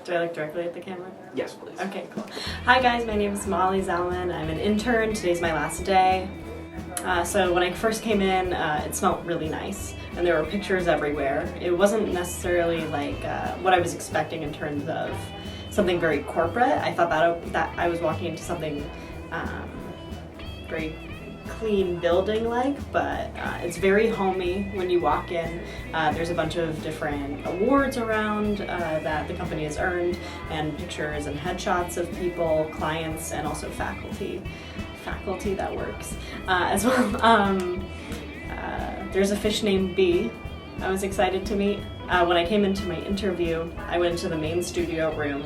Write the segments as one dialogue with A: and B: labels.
A: Do I look directly at the camera?
B: Yes, please.
A: Okay, cool. Hi guys, my name is Molly Zalman. I'm an intern. Today's my last day. So when I first came in, it smelled really nice, and there were pictures everywhere. It wasn't necessarily like what I was expecting in terms of something very corporate. I thought that I was walking into something very clean building-like, but it's very homey when you walk in. There's a bunch of different awards around that the company has earned, and pictures and headshots of people, clients, and also faculty that works as well. There's a fish named B I was excited to meet. When I came into my interview, I went into the main studio room,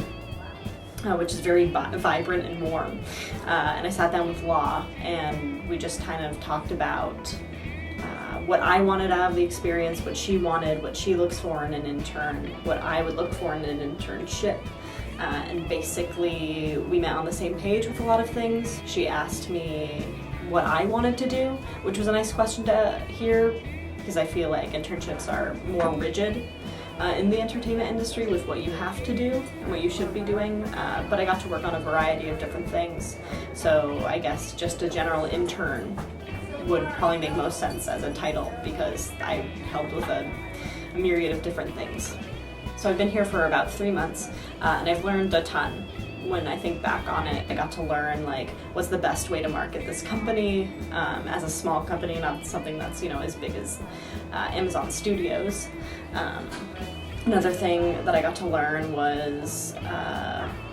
A: which is very vibrant and warm. And I sat down with Law, and we just kind of talked about what I wanted out of the experience, what she wanted, what she looks for in an intern, what I would look for in an internship. And basically, we met on the same page with a lot of things. She asked me what I wanted to do, which was a nice question to hear, because I feel like internships are more rigid in the entertainment industry with what you have to do and what you should be doing, but I got to work on a variety of different things. So I guess just a general intern would probably make most sense as a title, because I helped with a myriad of different things. So I've been here for about 3 months, and I've learned a ton. When I think back on it, I got to learn like what's the best way to market this company as a small company, not something that's as big as Amazon Studios. Another thing that I got to learn was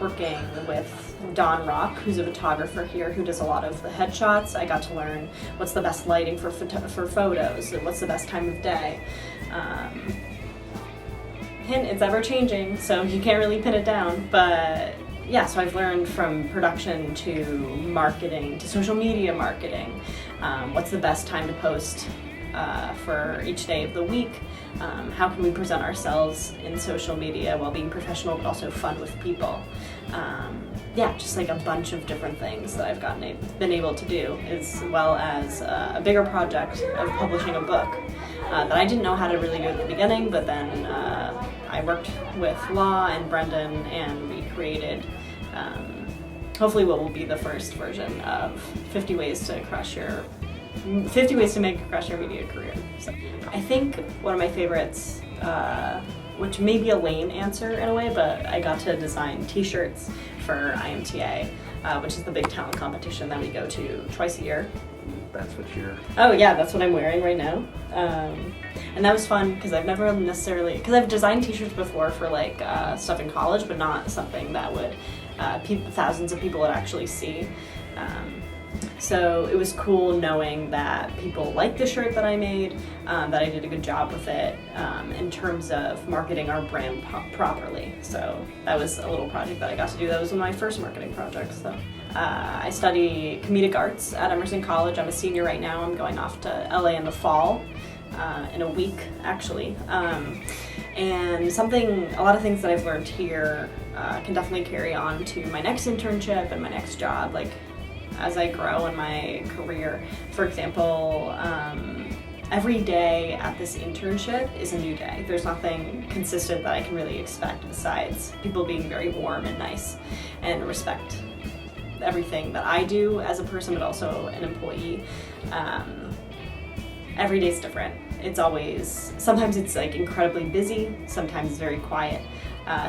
A: working with Don Rock, who's a photographer here who does a lot of the headshots. I got to learn what's the best lighting for photos, and what's the best time of day. Hint, it's ever changing, so you can't really pin it down, but yeah, so I've learned from production to marketing to social media marketing, what's the best time to post for each day of the week, how can we present ourselves in social media while being professional but also fun with people. Yeah, just like a bunch of different things that I've been able to do, as well as a bigger project of publishing a book that I didn't know how to really do at the beginning, but then I worked with Law and Brendan, and we created hopefully what will be the first version of 50 ways to make a crush your media career. So I think one of my favorites, which may be a lame answer in a way, but I got to design t-shirts for IMTA, which is the big talent competition that we go to twice a year.
B: That's what you're...
A: Oh yeah, that's what I'm wearing right now. And that was fun, because I've never necessarily... Because I've designed t-shirts before for like stuff in college, but not something that would thousands of people would actually see. So it was cool knowing that people liked the shirt that I made, that I did a good job with it in terms of marketing our brand properly. So that was a little project that I got to do. That was one of my first marketing projects. So I study comedic arts at Emerson College. I'm a senior right now. I'm going off to LA in the fall, in a week actually. And a lot of things that I've learned here can definitely carry on to my next internship and my next job. Like, as I grow in my career. For example, every day at this internship is a new day. There's nothing consistent that I can really expect besides people being very warm and nice and respect everything that I do as a person, but also an employee. Every day's different. Sometimes it's like incredibly busy, sometimes it's very quiet.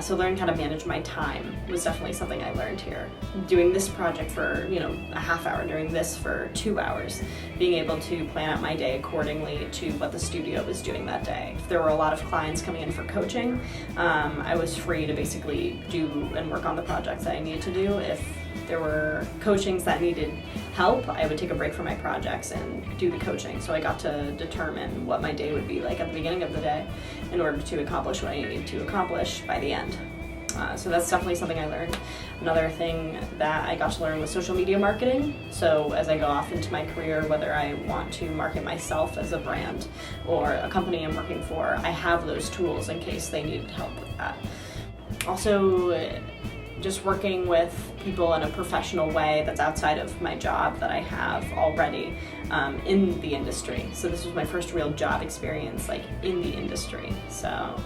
A: So learning how to manage my time was definitely something I learned here. Doing this project for, a half hour, doing this for 2 hours, being able to plan out my day accordingly to what the studio was doing that day. If there were a lot of clients coming in for coaching, I was free to basically do and work on the projects that I needed to do. If there were coachings that needed help, I would take a break from my projects and do the coaching. So I got to determine what my day would be like at the beginning of the day in order to accomplish what I needed to accomplish by the end. So that's definitely something I learned. Another thing that I got to learn was social media marketing. So as I go off into my career, whether I want to market myself as a brand or a company I'm working for, I have those tools in case they needed help with that. Also, just working with people in a professional way that's outside of my job that I have already in the industry. So this was my first real job experience, like in the industry. So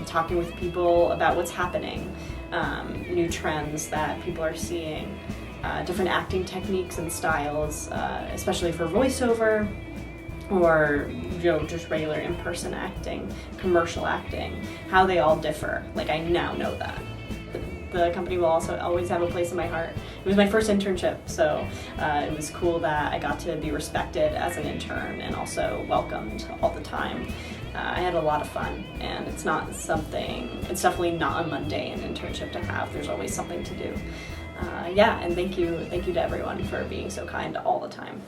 A: talking with people about what's happening, new trends that people are seeing, different acting techniques and styles, especially for voiceover or just regular in-person acting, commercial acting, how they all differ. Like, I now know that. The company will also always have a place in my heart. It was my first internship, so it was cool that I got to be respected as an intern and also welcomed all the time. I had a lot of fun, and it's definitely not a mundane internship to have. There's always something to do. And thank you to everyone for being so kind all the time.